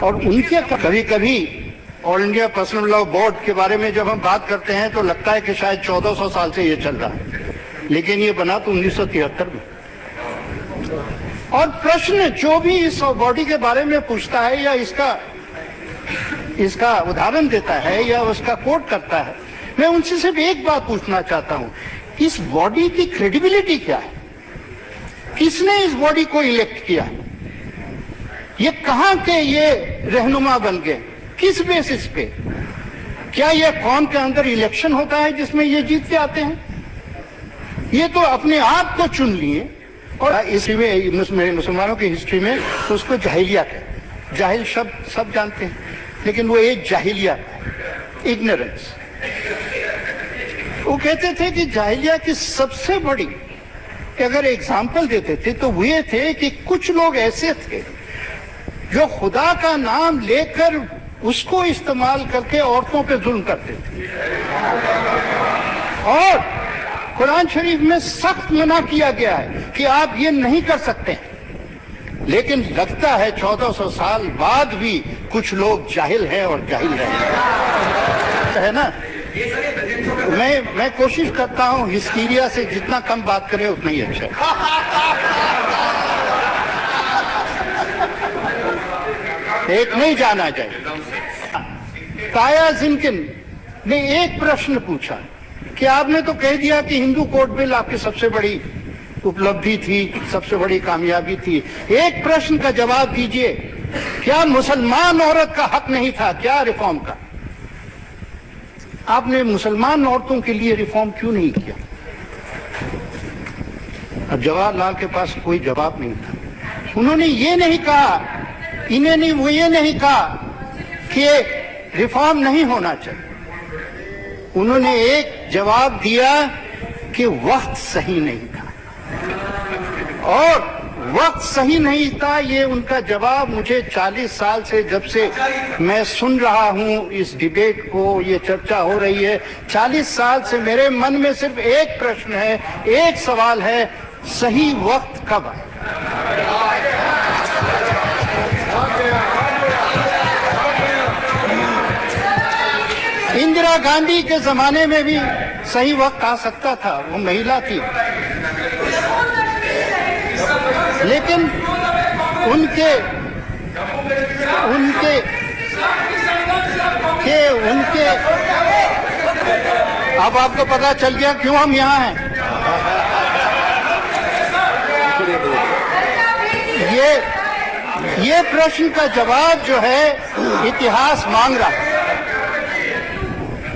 اور ان کے کبھی کبھی آل انڈیا پرسنل لاء بورڈ کے بارے میں جب ہم بات کرتے ہیں تو لگتا ہے کہ شاید 1400 سال سے یہ چل رہا ہے، لیکن یہ بنا تو 1973 میں۔ اور پرشن جو بھی اس باڈی کے بارے میں پوچھتا ہے یا اس کا ادھارن دیتا ہے یا اس کا کوٹ کرتا ہے، میں ان سے صرف ایک بات پوچھنا چاہتا ہوں، اس باڈی کی کریڈیبلٹی کیا ہے؟ کس نے اس باڈی کو الیکٹ کیا؟ یہ کہاں کے یہ رہنما بن گئے؟ کس بیسس پہ؟ کیا یہ قوم کے اندر الیکشن ہوتا ہے جس میں یہ جیت کے آتے ہیں؟ یہ تو اپنے آپ کو چن لیے، اور اسی میں مسلمانوں کی ہسٹری میں اس کو جاہلیہ کہتے ہیں۔ جاہل شبد سب جانتے ہیں، لیکن وہ ایک جاہلیہ ہے، اگنورنس۔ وہ کہتے تھے کہ جاہلیہ کی سب سے بڑی کہ اگر ایگزامپل دیتے تھے تو وہ یہ تھے کہ کچھ لوگ ایسے تھے جو خدا کا نام لے کر اس کو استعمال کر کے عورتوں پہ ظلم کرتے تھے، اور قرآن شریف میں سخت منع کیا گیا ہے کہ آپ یہ نہیں کر سکتے، لیکن لگتا ہے 1400 سال بعد بھی کچھ لوگ جاہل ہیں اور جاہل رہے ہیں نا۔ میں کوشش کرتا ہوں ہسٹیریا سے جتنا کم بات کرے اتنا ہی اچھا ہے۔ ایک نہیں جانا چاہیے۔ تایا زنکن نے ایک پرشن پوچھا کہ آپ نے تو کہہ دیا کہ ہندو کوڈ بل آپ کی سب سے بڑی اپلبدھی تھی، سب سے بڑی کامیابی تھی، ایک پرشن کا جواب دیجئے، کیا مسلمان عورت کا حق نہیں تھا کیا ریفارم کا؟ آپ نے مسلمان عورتوں کے لیے ریفارم کیوں نہیں کیا؟ اب جواہر لال کے پاس کوئی جواب نہیں تھا۔ انہوں نے یہ نہیں کہا، وہ یہ نہیں کہا کہ ریفارم نہیں ہونا چاہیے، انہوں نے ایک جواب دیا کہ وقت صحیح نہیں تھا، اور وقت صحیح نہیں تھا یہ ان کا جواب مجھے 40 سال سے جب سے میں سن رہا ہوں اس ڈیبیٹ کو، یہ چرچا ہو رہی ہے، 40 سال سے میرے من میں صرف ایک پرشن ہے، ایک سوال ہے، صحیح وقت کب آئے؟ اندرا گاندھی کے زمانے میں بھی صحیح وقت آ سکتا تھا، وہ مہیلا تھی، لیکن ان کے اب آپ کو پتا چل گیا کیوں ہم یہاں ہیں۔ یہ پرشن کا جواب جو ہے اتہاس مانگ رہا ہے۔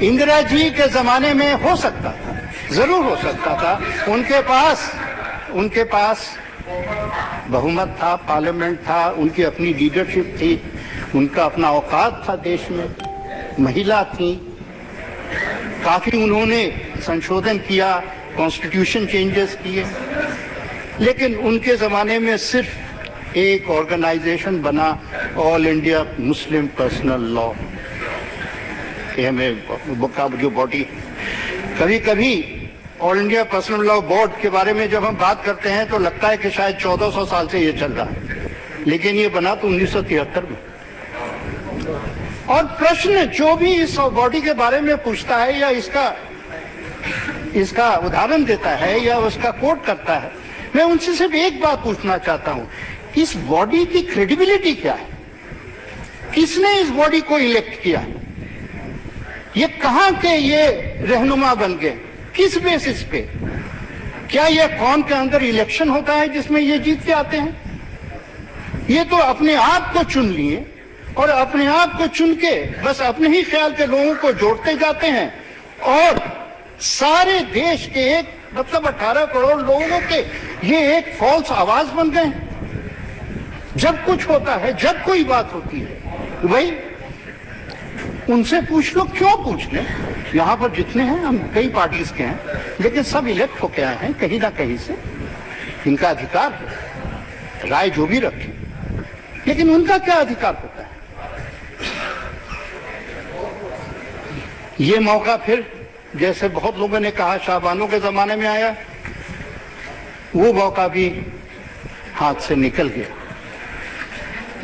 اندرا جی کے زمانے میں ہو سکتا تھا، ضرور ہو سکتا تھا، ان کے پاس بہومت تھا، پارلیمنٹ تھا، ان کی اپنی لیڈرشپ تھی، ان کا اپنا اوقات تھا دیش میں، مہیلا تھیں، کافی انہوں نے سنشودھن کیا، کانسٹیٹیوشن چینجز کیے، لیکن ان کے زمانے میں صرف ایک آرگنائزیشن بنا، آل انڈیا مسلم پرسنل لاء، کہ ہمیں کا جو باڈی، کبھی کبھی آل انڈیا پرسنل لاء بورڈ کے بارے میں جب ہم بات کرتے ہیں تو لگتا ہے کہ شاید 1400 سال سے یہ چل رہا ہے، لیکن یہ بنا تو 1973 میں۔ اور پرشن جو بھی اس باڈی کے بارے میں پوچھتا ہے یا اس کا ادھارن دیتا ہے یا اس کا کوٹ کرتا ہے، میں ان سے صرف ایک بات پوچھنا چاہتا ہوں، اس باڈی کی کریڈیبلٹی کیا ہے؟ کس نے اس باڈی کو الیکٹ کیا؟ یہ کہاں کے یہ رہنما بن گئے؟ کس بیسس پہ؟ کیا یہ قوم کے اندر الیکشن ہوتا ہے جس میں یہ جیت کے آتے ہیں؟ یہ تو اپنے آپ کو چن لیے، اور اپنے آپ کو چن کے بس اپنے ہی خیال کے لوگوں کو جوڑتے جاتے ہیں، اور سارے دیش کے 18 کروڑ لوگوں کے یہ ایک فالس آواز بن گئے۔ جب کچھ ہوتا ہے، جب کوئی بات ہوتی ہے، تو بھائی ان سے پوچھ لو، کیوں پوچھ لیں؟ یہاں پر جتنے ہیں ہم کئی پارٹیز کے ہیں، لیکن سب الیکٹ ہو کے آئے ہیں کہیں نہ کہیں سے، ان کا ادھیکار ہے رائے جو بھی رکھیں، لیکن ان کا کیا ادھیکار ہوتا ہے؟ یہ موقع پھر جیسے بہت لوگوں نے کہا شاہبانوں کے زمانے میں آیا، وہ موقع بھی ہاتھ سے نکل گیا۔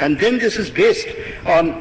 And then this is based on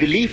belief,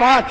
5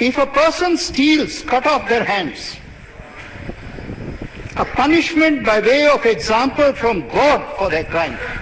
If a person steals, cut off their hands. A punishment by way of example from God for their crime.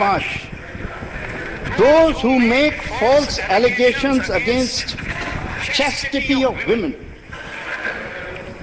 5, Those who make false allegations against chastity of women,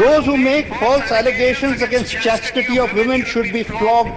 Those who make false allegations against chastity of women should be flogged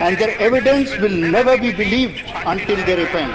And their evidence will never be believed until they repent.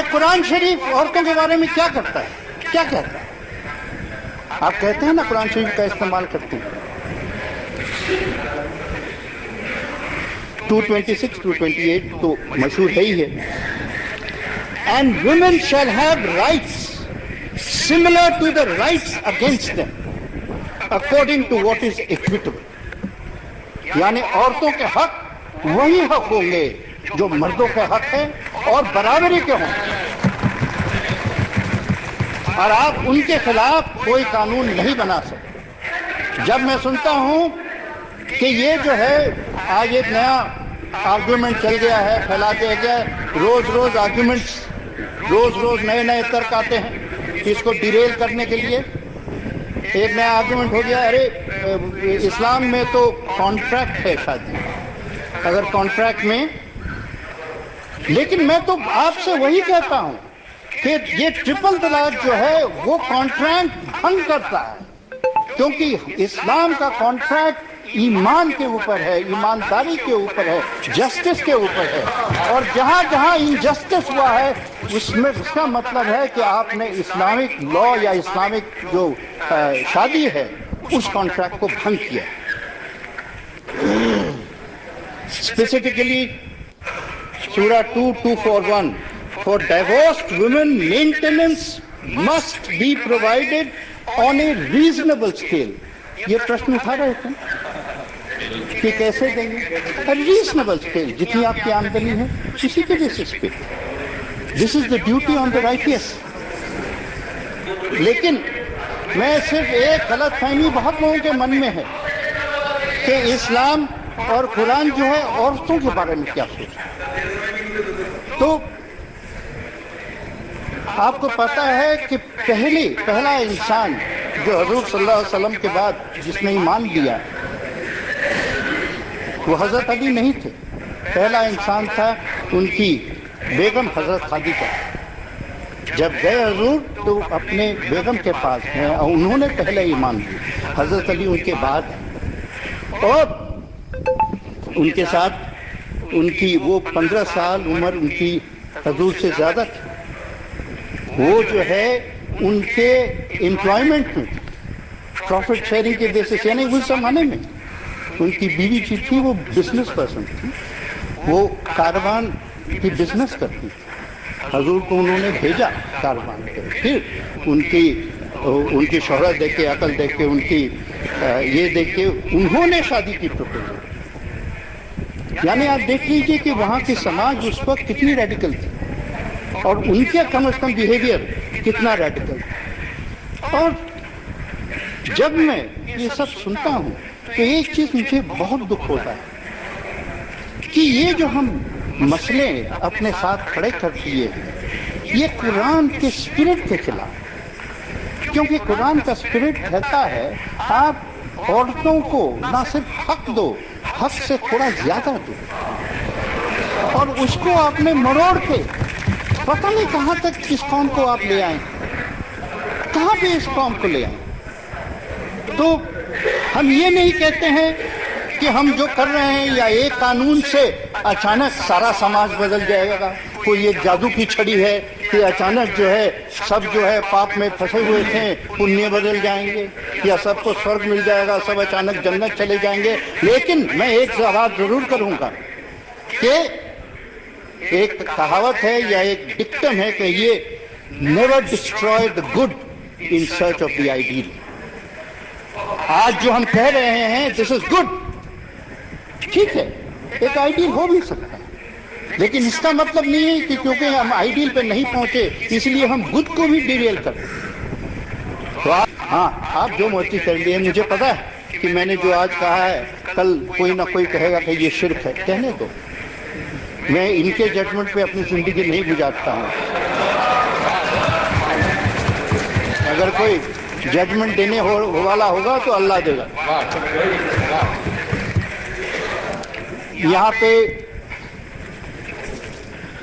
یہ قرآن شریف عورتوں کے بارے میں کیا کرتا ہے, کیا کہتا ہے؟ آپ کہتے ہیں نا قرآن شریف کا استعمال کرتے ہیں. 226 228 تو مشہور ہے ہی ہے. And women shall have rights similar to the rights against them according to what is equitable. یعنی عورتوں کے حق وہی حق ہوں گے جو مردوں کے حق ہیں اور برابری کے ہوں, اور آپ ان کے خلاف کوئی قانون نہیں بنا سکتے. جب میں سنتا ہوں کہ یہ جو ہے آج ایک نیا آرگومنٹ چل گیا ہے, پھیلا دیا گیا ہے, روز آرگومنٹس, روز نئے ترک آتے ہیں اس کو ڈیریل کرنے کے لیے. ایک نیا آرگومنٹ ہو گیا, ارے اسلام میں تو کانٹریکٹ ہے شادی, اگر کانٹریکٹ میں, لیکن میں تو آپ سے وہی کہتا ہوں کہ یہ ٹرپل طلاق جو ہے وہ کانٹریکٹ بھنگ کرتا ہے, کیونکہ اسلام کا کانٹریکٹ ایمان کے اوپر ہے, ایمانداری کے اوپر ہے, جسٹس کے اوپر ہے, اور جہاں انجسٹس ہوا ہے اس میں اس کا مطلب ہے کہ آپ نے اسلامک لا یا اسلامک جو شادی ہے اس کانٹریکٹ کو بھنگ کیا. اسپیسیفکلی سورہ 2:241 for divorced women maintenance must be provided on a reasonable scale. یہ پرشن اٹھا رہے تھے کہ کیسے دیں گے؟ ریزنیبل اسکیل, جتنی آپ کی آمدنی ہے اسی کے بیسس پہ. This is the duty on the rights. لیکن میں صرف ایک غلط فہمی بہت لوگوں کے من میں ہے کہ اسلام اور قرآن جو ہے عورتوں کے بارے میں کیا سوچتا ہے. تو آپ کو پتا ہے کہ پہلا انسان جو حضور صلی اللہ علیہ وسلم کے بعد جس نے ایمان لیا وہ حضرت علی نہیں تھے. پہلا انسان تھا ان کی بیگم حضرت خدیجہ. جب گئے حضور تو اپنے بیگم کے پاس گئے اور انہوں نے پہلے ایمان لیا, حضرت علی ان کے بعد, اور ان کے ساتھ ان کی وہ 15 سال عمر ان کی حضور سے زیادہ تھی. وہ جو ہے ان کے امپلائمنٹ میں پروفٹ شیئرنگ کے بیسس, یعنی اس زمانے میں ان کی بیوی جو تھی وہ بزنس پرسن تھی, وہ کاروبار کی بزنس کرتی تھی. حضور کو انہوں نے بھیجا کاروبار کے, پھر ان کی شہرت دیکھ کے, عقل دیکھ کے, ان کی یہ دیکھ کے انہوں نے شادی کی پروپوزل. یعنی آپ دیکھ لیجئے کہ وہاں کی سماج اس وقت کتنی ریڈیکل تھی اور ان کے کم از کم بیہیویئر کتنا ریڈیکل تھا. اور جب میں یہ سب سنتا ہوں تو ایک چیز مجھے بہت دکھ ہوتا ہے کہ یہ جو ہم مسئلے اپنے ساتھ کھڑے کر دیے ہیں یہ قرآن کے اسپرٹ کے خلاف, کیونکہ قرآن کا اسپرٹ کہتا ہے آپ عورتوں کو نہ صرف حق دو, حق سے تھوڑا زیادہ دو, اور اس کو آپ نے مروڑ کے پتہ نہیں کہاں تک اس قوم کو آپ لے آئیں, کہاں پہ اس قوم کو لے آئیں. تو ہم یہ نہیں کہتے ہیں کہ ہم جو کر رہے ہیں یا ایک قانون سے اچانک سارا سماج بدل جائے گا, کوئی ایک جادو کی چھڑی ہے کہ اچانک جو ہے سب جو ہے پاپ میں پھنسے ہوئے تھے پنیہ بدل جائیں گے, یا سب کو سورگ مل جائے گا, سب اچانک جنت چلے جائیں گے. لیکن میں ایک بات ضرور کروں گا کہ ایک کہاوت ہے یا ایک ڈکٹم ہے کہ یہ never destroy the good in search of the ideal. آج جو ہم کہہ رہے ہیں this is good, ٹھیک ہے, ایک آئیڈیل ہو بھی سکتا ہے, لیکن اس کا مطلب نہیں ہے کہ کیونکہ ہم آئیڈیل پہ نہیں پہنچے اس لیے ہم گڈ کو بھی ڈیریل کریں. تو آپ جو مرضی کر لیے, مجھے پتا ہے کہ میں نے جو آج کہا ہے کل کوئی نہ کوئی کہے گا کہ یہ شرک ہے, کہنے دو. میں ان کے ججمنٹ پہ اپنی زندگی نہیں گزارتا ہوں. اگر کوئی ججمنٹ دینے والا ہوگا تو اللہ دے گا. یہاں پہ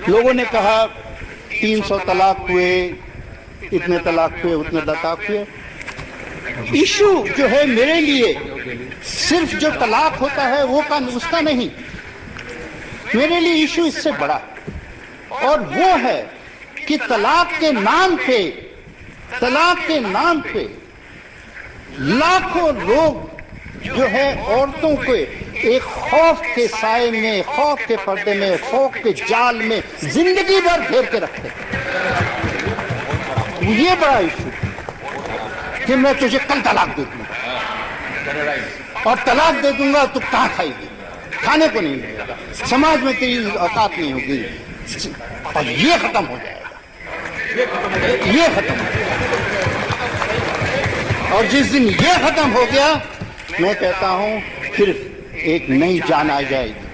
لوگوں نے کہا 300 طلاق ہوئے, اتنے طلاق ہوئے, اتنے طلاق ہوئے. ایشو جو ہے میرے لیے صرف جو طلاق ہوتا ہے وہ اس کا نہیں, میرے لیے ایشو اس سے بڑا, اور وہ ہے کہ طلاق کے نام پہ لاکھوں لوگ جو ہے عورتوں کو ایک خوف کے سائے میں، خوف کے پردے میں، خوف کے جال میں زندگی بھر گھیر کے رکھتے ہیں۔ یہ بڑا ایشو کہ میں تجھے کل طلاق دے دوں گا، اور طلاق دے دوں گا تو کہاں کھائے گی؟ کھانے کو نہیں ملے گا، سماج میں تیری اوقات نہیں ہوگی، اور یہ ختم ہو جائے گا، یہ ختم ہو جائے گا۔ اور جس دن یہ ختم ہو گیا، میں کہتا ہوں پھر ایک نئی جان آ جائے گی۔